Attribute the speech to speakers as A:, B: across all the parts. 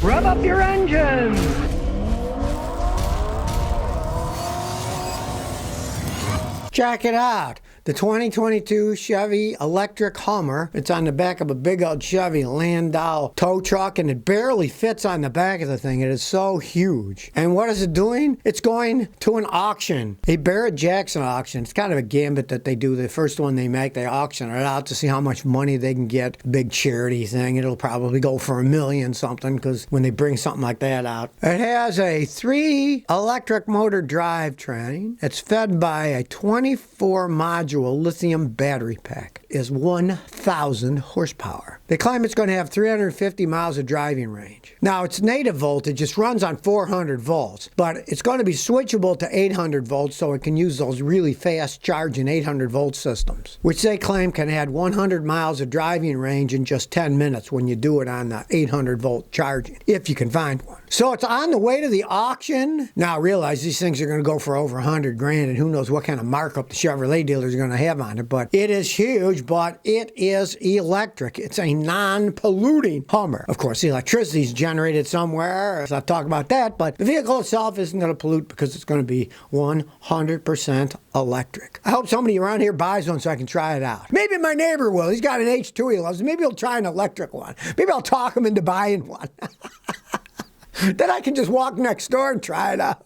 A: Rev up your engines!
B: Check it out. The 2022 Chevy electric Hummer. It's on the back of a big old Chevy Landau tow truck, and it barely fits on the back of the thing. It is so huge. And what is it doing? It's going to an auction, a Barrett-Jackson auction. It's kind of a gambit that they do. The first one they make, they auction it out to see how much money they can get. Big charity thing. It'll probably go for $1 million something, because when they bring something like that out. It has a 3 electric motor drivetrain. It's fed by a 24 module lithium battery pack. Is 1,000 horsepower. They claim it's going to have 350 miles of driving range. Now, its native voltage just runs on 400 volts, but it's going to be switchable to 800 volts, so it can use those really fast charging 800 volt systems, which they claim can add 100 miles of driving range in just 10 minutes when you do it on the 800 volt charging, if you can find one. So it's on the way to the auction. Now, realize these things are going to go for over 100 grand, and who knows what kind of markup the Chevrolet dealers are going to have on it, but it is huge, but it is electric. It's a non-polluting Hummer. Of course, the electricity is generated somewhere, so I'll talk about that, but the vehicle itself isn't going to pollute because it's going to be 100% electric. I hope somebody around here buys one so I can try it out. Maybe my neighbor will. He's got an H2 he loves. Maybe he'll try an electric one. Maybe I'll talk him into buying one. Then I can just walk next door and try it out.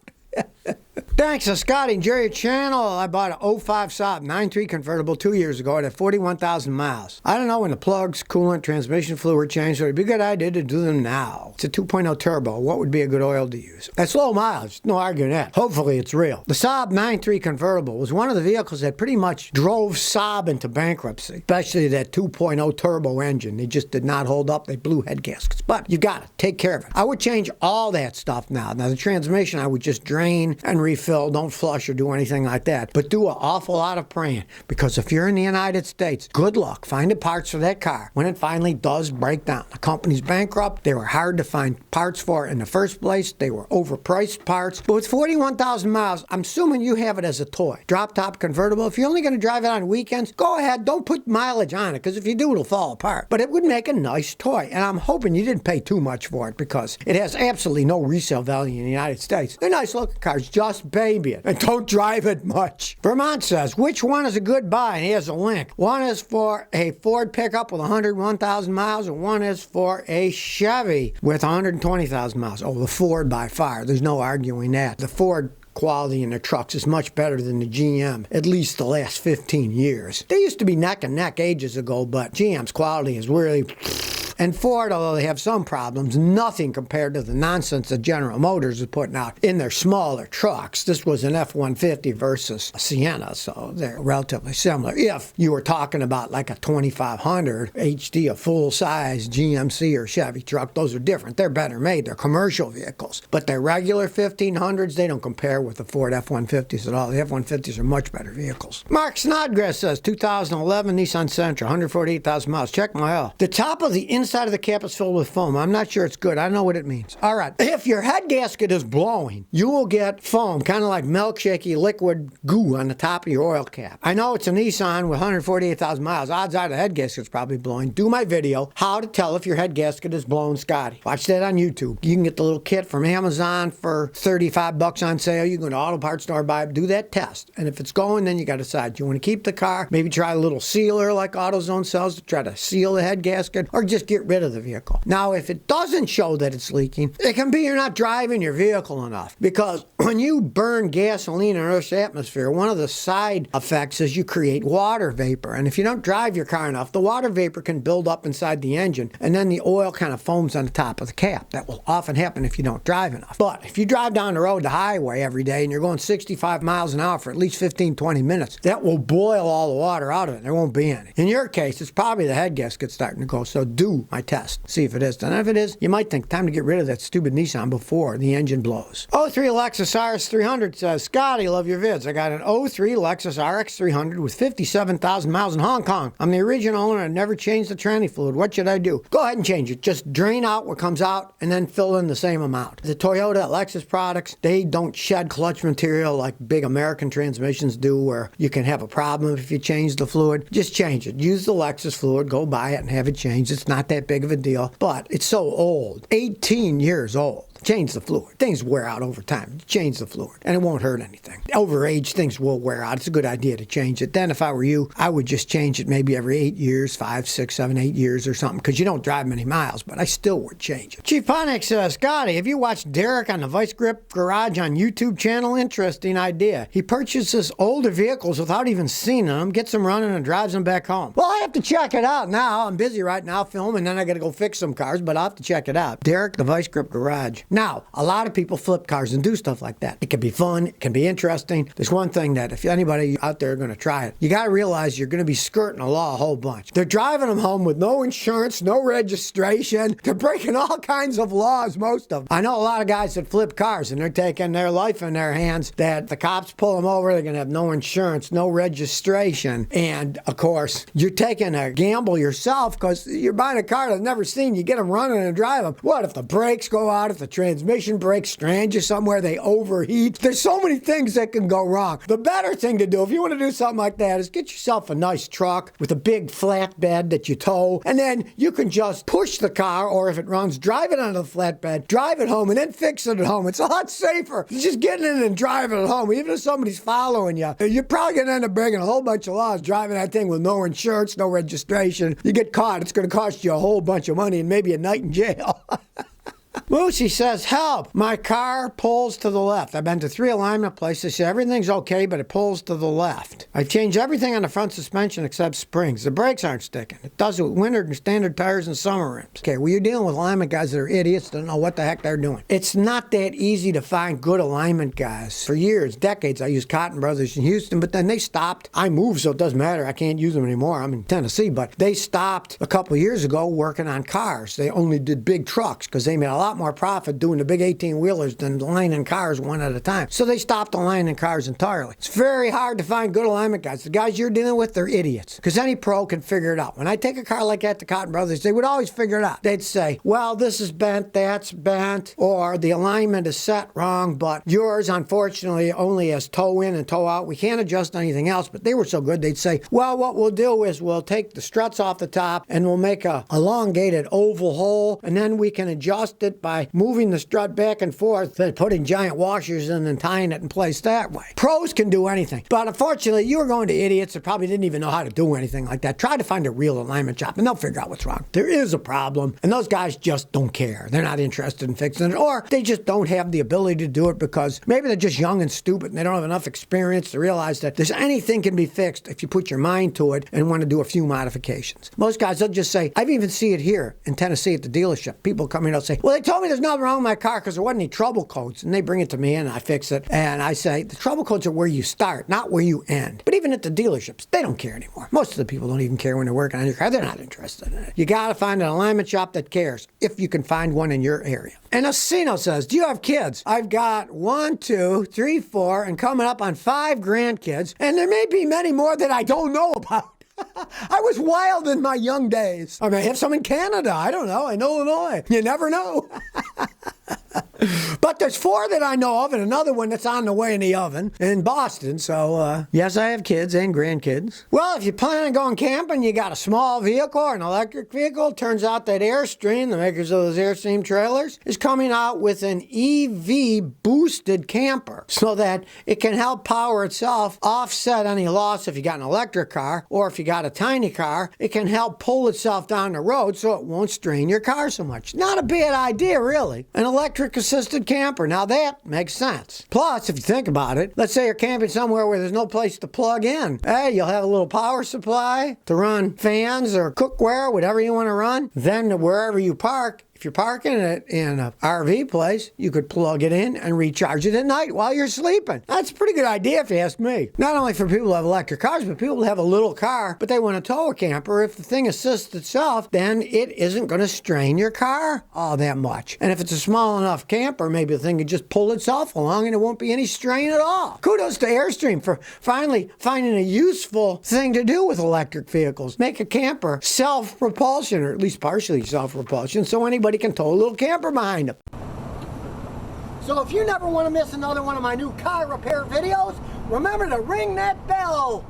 B: Thanks to Scotty and Jerry channel, I bought an 05 Saab 9.3 convertible 2 years ago at 41,000 miles. I don't know when the plugs, coolant, transmission fluid were changed, so it'd be a good idea to do them now. It's a 2.0 turbo. What would be a good oil to use? That's low mileage. No arguing that. Hopefully it's real. The Saab 9.3 convertible was one of the vehicles that pretty much drove Saab into bankruptcy, especially that 2.0 turbo engine. They just did not hold up. They blew head gaskets. But you got to take care of it. I would change all that stuff now. Now the transmission I would just drain and refill. Don't flush or do anything like that. But do an awful lot of praying, because if you're in the United States, good luck finding parts for that car when it finally does break down. The company's bankrupt. They were hard to find parts for in the first place. They were overpriced parts. But with 41,000 miles, I'm assuming you have it as a toy. Drop top convertible. If you're only going to drive it on weekends, go ahead. Don't put mileage on it, because if you do, it'll fall apart. But it would make a nice toy. And I'm hoping you didn't pay too much for it, because it has absolutely no resale value in the United States. They're nice looking cars. Just baby it. And don't drive it much. Vermont says, which one is a good buy? And here's a link. One is for a Ford pickup with 101,000 miles, and one is for a Chevy with 120,000 miles. Oh, the Ford by far. There's no arguing that. The Ford quality in the trucks is much better than the GM, at least the last 15 years. They used to be neck and neck ages ago, but GM's quality is really... And Ford, although they have some problems, nothing compared to the nonsense that General Motors is putting out in their smaller trucks. This was an F-150 versus a Sienna, so they're relatively similar. If you were talking about like a 2500 HD, a full-size GMC or Chevy truck, those are different. They're better made. They're commercial vehicles. But their regular 1500s, they don't compare with the Ford F-150s at all. The F-150s are much better vehicles. Mark Snodgrass says, 2011 Nissan Sentra, 148,000 miles. Check my oil. The top of the inside of the cap is filled with foam. I'm not sure it's good. I don't know what it means. All right. If your head gasket is blowing, you will get foam, kind of like milkshakey liquid goo on the top of your oil cap. I know it's a Nissan with 148,000 miles. Odds are the head gasket's probably blowing. Do my video, how to tell if your head gasket is blown, Scotty. Watch that on YouTube. You can get the little kit from Amazon for 35 bucks on sale. You can go to auto parts store, buy it, do that test. And if it's going, then you got to decide. You want to keep the car, maybe try a little sealer like AutoZone sells to try to seal the head gasket, or just get rid of the vehicle. Now, if it doesn't show that it's leaking, it can be you're not driving your vehicle enough, because when you burn gasoline in Earth's atmosphere, one of the side effects is you create water vapor. And if you don't drive your car enough, the water vapor can build up inside the engine, and then the oil kind of foams on the top of the cap. That will often happen if you don't drive enough. But if you drive down the road, the highway every day, and you're going 65 miles an hour for at least 15, 20 minutes, that will boil all the water out of it. There won't be any. In your case, it's probably the head gasket starting to go, so do my test. See if it is. And if it is, you might think, time to get rid of that stupid Nissan before the engine blows. 03 Lexus Lexus RX300 says, Scotty, love your vids. I got an '03 Lexus RX300 with 57,000 miles in Hong Kong. I'm the original owner. I've never changed the tranny fluid. What should I do? Go ahead and change it. Just drain out what comes out and then fill in the same amount. The Toyota Lexus products, they don't shed clutch material like big American transmissions do, where you can have a problem if you change the fluid. Just change it. Use the Lexus fluid, go buy it and have it changed. It's not that big of a deal, but it's so old, 18 years old. Change the fluid. Things wear out over time. Change the fluid, and it won't hurt anything. Overage, things will wear out. It's a good idea to change it. Then if I were you, I would just change it maybe every 8 years, 5, 6, 7, 8 years or something, because you don't drive many miles, but I still would change it. Chief Pontiac says, Scotty, have you watched Derek on the Vice Grip Garage on YouTube channel? Interesting idea. He purchases older vehicles without even seeing them, gets them running and drives them back home. Well, I have to check it out now. I'm busy right now filming, then I got to go fix some cars, but I'll have to check it out. Derek, the Vice Grip Garage. Now, a lot of people flip cars and do stuff like that. It can be fun. It can be interesting. There's one thing that if anybody out there are going to try it, you got to realize you're going to be skirting the law a whole bunch. They're driving them home with no insurance, no registration. They're breaking all kinds of laws, most of them. I know a lot of guys that flip cars and they're taking their life in their hands, that the cops pull them over. They're going to have no insurance, no registration. And of course, you're taking a gamble yourself because you're buying a car they've never seen. You get them running and drive them. What if the brakes go out? If the transmission breaks, strand you somewhere, they overheat. There's so many things that can go wrong. The better thing to do, if you want to do something like that, is get yourself a nice truck with a big flatbed that you tow, and then you can just push the car, or if it runs, drive it onto the flatbed, drive it home, and then fix it at home. It's a lot safer than just getting in and driving it home. Even if somebody's following you, you're probably going to end up breaking a whole bunch of laws driving that thing with no insurance, no registration. You get caught, it's going to cost you a whole bunch of money and maybe a night in jail. Moosey says, help, my car pulls to the left. I've been to 3 alignment places. Say everything's okay, but it pulls to the left. I've changed everything on the front suspension except springs. The brakes aren't sticking. It does it with winter and standard tires and summer rims. Okay, well, you're dealing with alignment guys that are idiots, don't know what the heck they're doing. It's not that easy to find good alignment guys. For years, decades, I used Cotton Brothers in Houston, but then they stopped. I moved, so it doesn't matter. I can't use them anymore. I'm in Tennessee, but they stopped a couple of years ago working on cars. They only did big trucks because they made a lot more profit doing the big 18-wheelers than lining cars one at a time. So they stopped aligning cars entirely. It's very hard to find good alignment guys. The guys you're dealing with, they're idiots, because any pro can figure it out. When I take a car like that to Cotton Brothers, they would always figure it out. They'd say, well, this is bent, that's bent, or the alignment is set wrong, but yours, unfortunately, only has toe in and toe out. We can't adjust anything else. But they were so good, they'd say, well, what we'll do is we'll take the struts off the top and we'll make a elongated oval hole, and then we can adjust it by moving the strut back and forth, then putting giant washers in and tying it in place that way. Pros can do anything, but unfortunately, you were going to idiots that probably didn't even know how to do anything like that. Try to find a real alignment shop, and they'll figure out what's wrong. There is a problem, and those guys just don't care. They're not interested in fixing it, or they just don't have the ability to do it because maybe they're just young and stupid, and they don't have enough experience to realize that there's anything can be fixed if you put your mind to it and want to do a few modifications. Most guys, they'll just say, I've even seen it here in Tennessee at the dealership. People come in and say, well, they told me there's nothing wrong with my car because there wasn't any trouble codes, and they bring it to me and I fix it, and I say the trouble codes are where you start, not where you end. But even at the dealerships, they don't care anymore. Most of the people don't even care when they're working on your car. They're not interested in it. You gotta find an alignment shop that cares, if you can find one in your area. And Asino says, do you have kids? I've got 1, 2, 3, 4, and coming up on 5 grandkids, and there may be many more that I don't know about. I was wild in my young days. I may have some in Canada. I don't know. In Illinois. You never know. But there's 4 that I know of, and another one that's on the way in the oven in Boston. So, yes, I have kids and grandkids. Well, if you plan on going camping, you got a small vehicle or an electric vehicle. Turns out that Airstream, the makers of those Airstream trailers, is coming out with an EV boosted camper so that it can help power itself, offset any loss if you got an electric car, or if you got a tiny car, it can help pull itself down the road so it won't strain your car so much. Not a bad idea, really. An electric assisted camper. Now that makes sense. Plus, if you think about it, let's say you're camping somewhere where there's no place to plug in. Hey, you'll have a little power supply to run fans or cookware, whatever you want to run. Then wherever you park, If you're parking it in an RV place, you could plug it in and recharge it at night while you're sleeping. That's a pretty good idea if you ask me. Not only for people who have electric cars, but people who have a little car, but they want to tow a camper. If the thing assists itself, then it isn't going to strain your car all that much. And if it's a small enough camper, maybe the thing can just pull itself along and it won't be any strain at all. Kudos to Airstream for finally finding a useful thing to do with electric vehicles. Make a camper self-propulsion, or at least partially self-propulsion, so anybody can tow a little camper behind them. So if you never want to miss another one of my new car repair videos, remember to ring that bell.